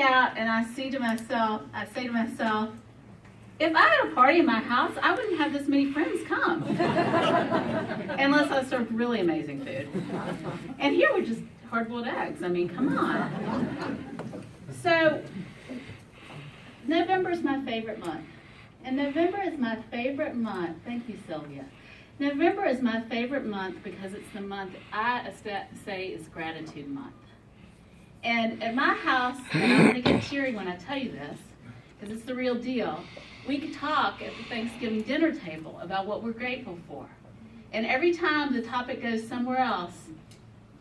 out and I say to myself, if I had a party in my house, I wouldn't have this many friends come. Unless I served really amazing food. And here we're just hard-boiled eggs. I mean, come on. So, November is my favorite month. And November is my favorite month. Thank you, Sylvia. November is my favorite month because it's the month I say is Gratitude Month. And at my house, and I'm going to get teary when I tell you this, because it's the real deal, we could talk at the Thanksgiving dinner table about what we're grateful for. And every time the topic goes somewhere else,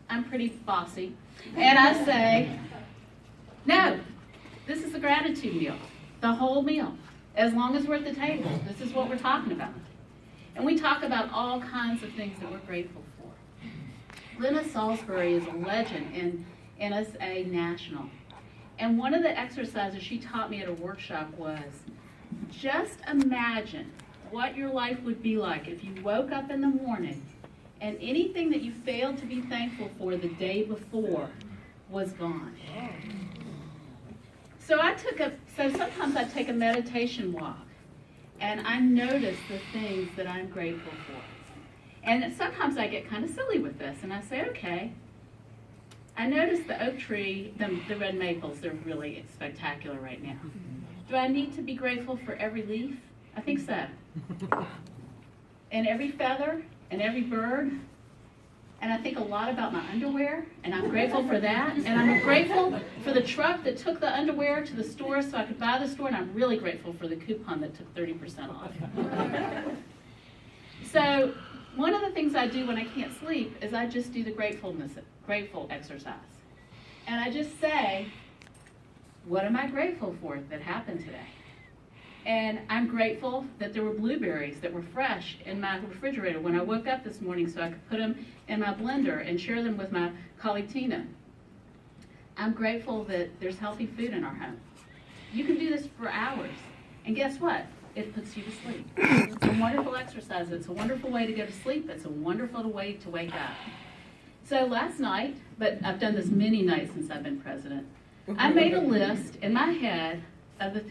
I'm pretty bossy, and I say, no, this is a gratitude meal, the whole meal. As long as we're at the table, this is what we're talking about. And we talk about all kinds of things that we're grateful for. Linda Salisbury is a legend in NSA National. And one of the exercises she taught me at a workshop was, just imagine what your life would be like if you woke up in the morning and anything that you failed to be thankful for the day before was gone. So sometimes I take a meditation walk and I notice the things that I'm grateful for. And sometimes I get kind of silly with this and I say, okay, I noticed the oak tree, the red maples, they're really spectacular right now. Do I need to be grateful for every leaf? I think so. And every feather and every bird. And I think a lot about my underwear, and I'm grateful for that. And I'm grateful for the truck that took the underwear to the store so I could buy the store, and I'm really grateful for the coupon that took 30% off. So one of the things I do when I can't sleep is I just do the grateful exercise. And I just say, what am I grateful for that happened today? And I'm grateful that there were blueberries that were fresh in my refrigerator when I woke up this morning so I could put them in my blender and share them with my colleague Tina. I'm grateful that there's healthy food in our home. You can do this for hours. And guess what? It puts you to sleep. It's a wonderful exercise. It's a wonderful way to go to sleep. It's a wonderful way to wake up. So last night, but I've done this many nights since I've been president, I made a list in my head of the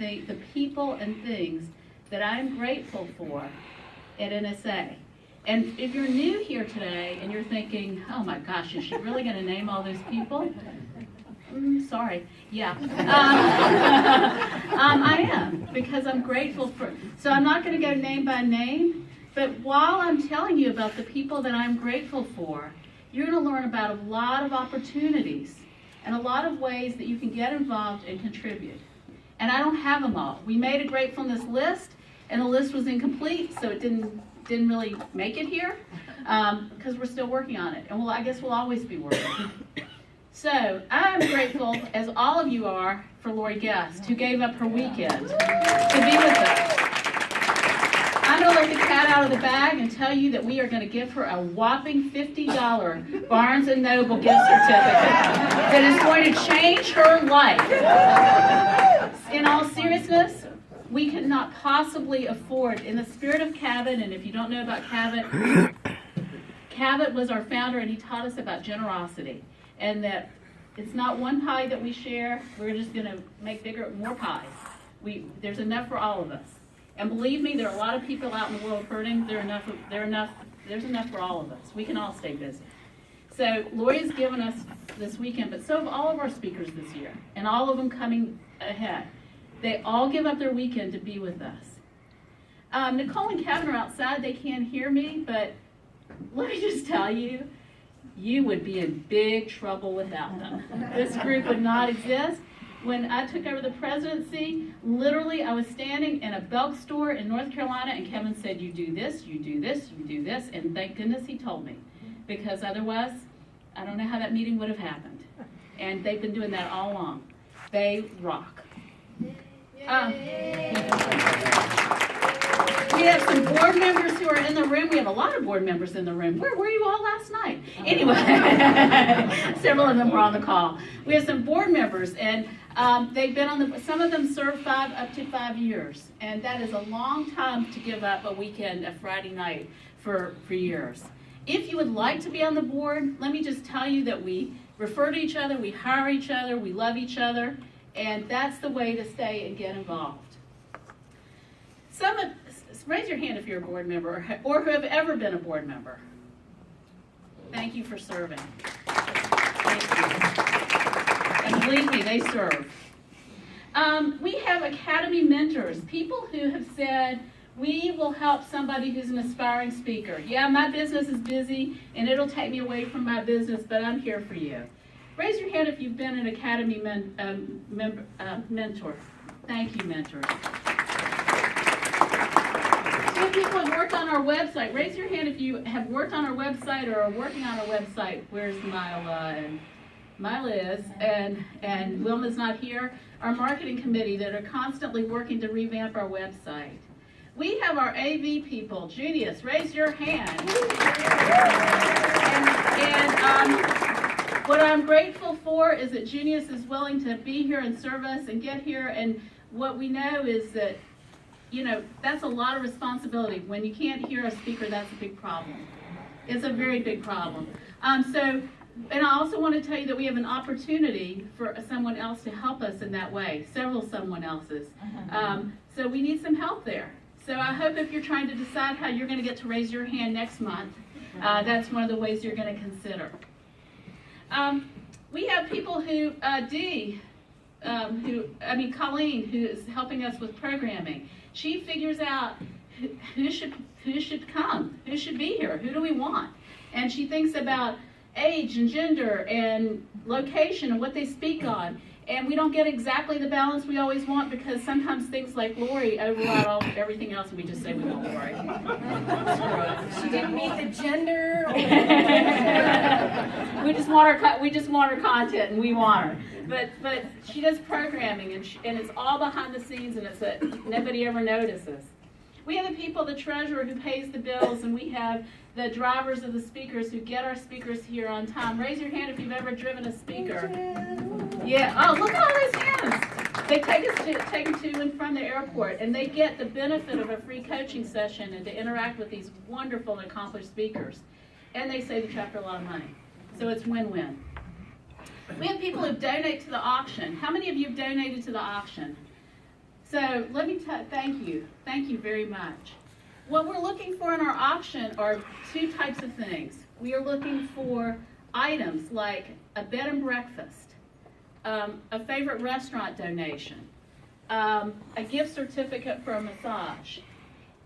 people and things that I'm grateful for at NSA. And if you're new here today and you're thinking, oh my gosh, is she really going to name all those people? Sorry. Yeah. I am, because I'm grateful for, so I'm not going to go name by name, but while I'm telling you about the people that I'm grateful for, you're going to learn about a lot of opportunities and a lot of ways that you can get involved and contribute. And I don't have them all. We made a gratefulness list, and the list was incomplete, so it didn't really make it here, because we're still working on it. And I guess we'll always be working. So I'm grateful, as all of you are, for Lori Guest, who gave up her weekend to be with us. I'm going to let the cat out of the bag and tell you that we are going to give her a whopping $50 Barnes & Noble gift certificate that is going to change her life. In all seriousness, we could not possibly afford, in the spirit of Cabot, and if you don't know about Cabot, Cabot was our founder and he taught us about generosity. And that it's not one pie that we share, we're just going to make more pies. There's enough for all of us. And believe me, there are a lot of people out in the world hurting. There's enough for all of us. We can all stay busy. So Lori has given us this weekend, but so have all of our speakers this year, and all of them coming ahead. They all give up their weekend to be with us. Nicole and Kevin are outside. They can't hear me, but let me just tell you, you would be in big trouble without them. This group would not exist. When I took over the presidency, literally I was standing in a Belk store in North Carolina, and Kevin said, you do this, you do this, you do this, and thank goodness he told me, because otherwise, I don't know how that meeting would have happened. And they've been doing that all along. They rock. We have some board members who are in the room. We have a lot of board members in the room. Where were you all last night? Anyway, several of them were on the call. We have some board members, and they've been on some of them served up to 5 years. And that is a long time to give up a weekend, a Friday night for years. If you would like to be on the board, let me just tell you that we refer to each other, we hire each other, we love each other. And that's the way to stay and get involved. Raise your hand if you're a board member or who have ever been a board member. Thank you for serving. Thank you. And believe me, they serve. We have Academy mentors, people who have said, we will help somebody who's an aspiring speaker. Yeah, my business is busy and it'll take me away from my business, but I'm here for you. Raise your hand if you've been an Academy mentor. Thank you, mentors. Some people have worked on our website. Raise your hand if you have worked on our website or are working on our website. Where's Mila? And Mila is, and Wilma's not here. Our marketing committee that are constantly working to revamp our website. We have our AV people. Junius, raise your hand. What I'm grateful for is that Junius is willing to be here and serve us and get here. And what we know is that, you know, that's a lot of responsibility. When you can't hear a speaker, that's a big problem. It's a very big problem. And I also want to tell you that we have an opportunity for someone else to help us in that way, several someone else's. So we need some help there. So I hope if you're trying to decide how you're going to get to raise your hand next month, that's one of the ways you're going to consider. We have people who, Colleen, who is helping us with programming. She figures out who should come, who should be here, who do we want. And she thinks about age and gender and location and what they speak on. And we don't get exactly the balance we always want because sometimes things like Lori override everything else and we just say we want Lori. She didn't meet the gender. we just want her content and we want her. But she does programming and it's all behind the scenes and it's nobody ever notices. We have the people, the treasurer who pays the bills, and we have the drivers of the speakers who get our speakers here on time. Raise your hand if you've ever driven a speaker. Yeah. Oh, look at all those hands. They take them to and from the airport, and they get the benefit of a free coaching session and to interact with these wonderful and accomplished speakers. And they save the chapter a lot of money. So it's win-win. We have people who donate to the auction. How many of you have donated to the auction? So let me thank you. Thank you very much. What we're looking for in our auction are two types of things. We are looking for items like a bed and breakfast, a favorite restaurant donation, a gift certificate for a massage,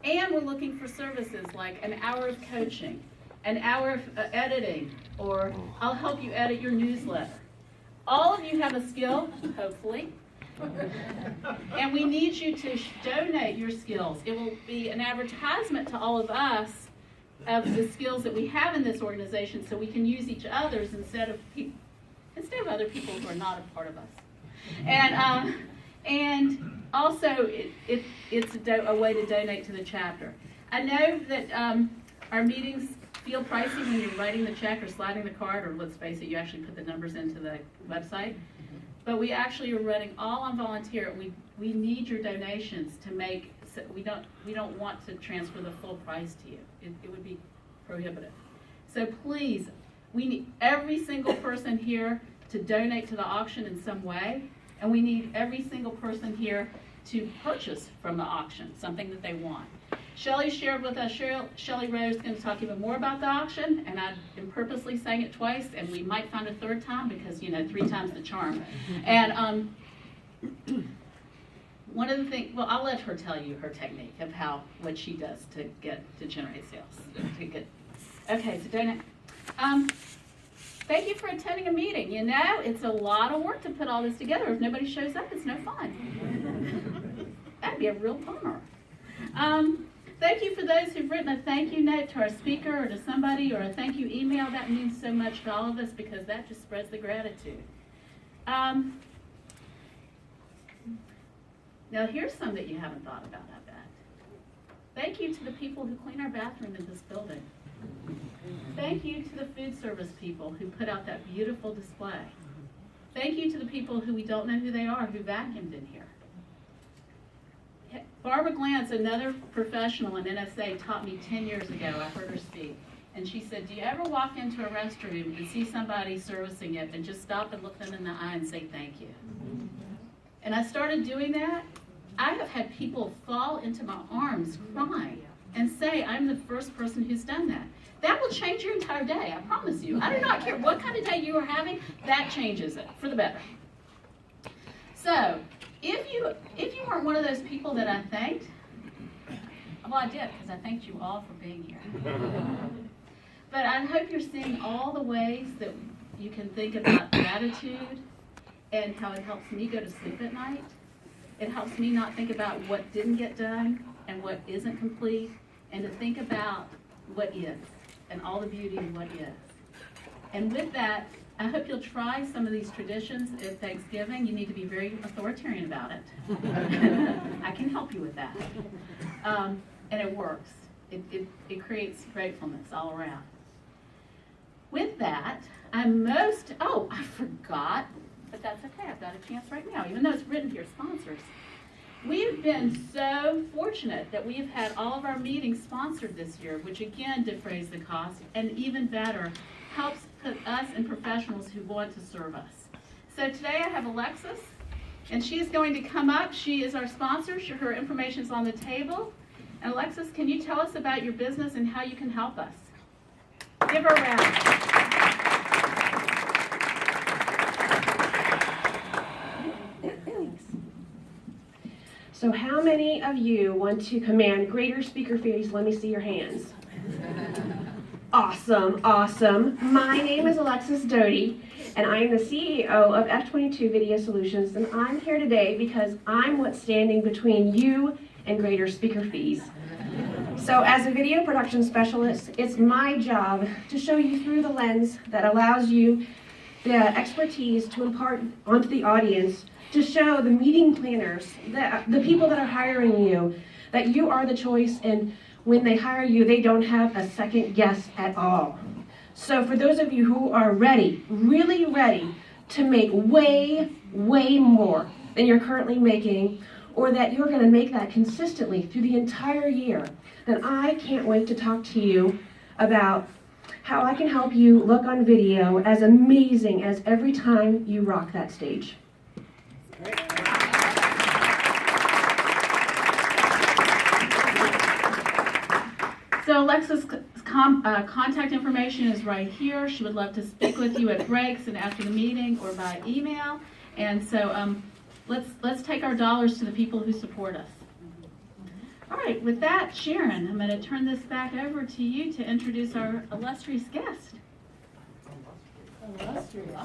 and we're looking for services like an hour of coaching, an hour of editing, or I'll help you edit your newsletter. All of you have a skill, hopefully. And we need you to donate your skills. It will be an advertisement to all of us of the skills that we have in this organization so we can use each other's instead of other people who are not a part of us. And also it's a way to donate to the chapter. I know that our meetings feel pricey when you're writing the check or sliding the card, or let's face it, you actually put the numbers into the website. But we actually are running all on volunteer. We need your donations to make. So we don't want to transfer the full price to you. It would be prohibitive. So please, we need every single person here to donate to the auction in some way, and we need every single person here to purchase from the auction something that they want. Shelley shared with us. Shelley Rose is going to talk even more about the auction, and I am purposely saying it twice, and we might find a third time because 3 times the charm. And one of the things, well, I'll let her tell you her technique of what she does to generate sales. Okay, so donate. Thank you for attending a meeting. It's a lot of work to put all this together. If nobody shows up, it's no fun. That'd be a real bummer. Thank you for those who've written a thank you note to our speaker or to somebody, or a thank you email. That means so much to all of us because that just spreads the gratitude. Now here's some that you haven't thought about, I bet. Thank you to the people who clean our bathroom in this building. Thank you to the food service people who put out that beautiful display. Thank you to the people who we don't know who they are who vacuumed in here. Barbara Glantz, another professional in NSA, taught me 10 years ago. I heard her speak. And she said, do you ever walk into a restroom and see somebody servicing it and just stop and look them in the eye and say thank you? and I started doing that, I have had people fall into my arms crying and say, I'm the first person who's done that. That will change your entire day, I promise you. I do not care what kind of day you are having, that changes it for the better. So, if you weren't one of those people that I thanked, well, I did, because I thanked you all for being here. But I hope you're seeing all the ways that you can think about gratitude and how it helps me go to sleep at night. It helps me not think about what didn't get done and what isn't complete, and to think about what is and all the beauty in what is. And with that, I hope you'll try some of these traditions at Thanksgiving. You need to be very authoritarian about it. I can help you with that. And it works. It creates gratefulness all around. With that, I forgot, but that's okay. I've got a chance right now, even though it's written here, sponsors. We've been so fortunate that we've had all of our meetings sponsored this year, which again defrays the cost, and even better, helps put us in professionals who want to serve us. So today I have Alexis, and she is going to come up. She is our sponsor. Her information is on the table. And Alexis, can you tell us about your business and how you can help us? Give her a round. So how many of you want to command greater speaker fees? Let me see your hands. Awesome, awesome. My name is Alexis Doty, and I am the CEO of F22 Video Solutions, and I'm here today because I'm what's standing between you and greater speaker fees. So as a video production specialist, it's my job to show you through the lens that allows you the expertise to impart onto the audience, to show the meeting planners, the people that are hiring you, that you are the choice, and when they hire you, they don't have a second guess at all. So for those of you who are ready, really ready to make way, way more than you're currently making, or that you're going to make that consistently through the entire year, then I can't wait to talk to you about how I can help you look on video as amazing as every time you rock that stage. So Alexis' contact information is right here. She would love to speak with you at breaks and after the meeting or by email. And so let's take our dollars to the people who support us. All right, with that, Sharon, I'm going to turn this back over to you to introduce our illustrious guest. Illustrious.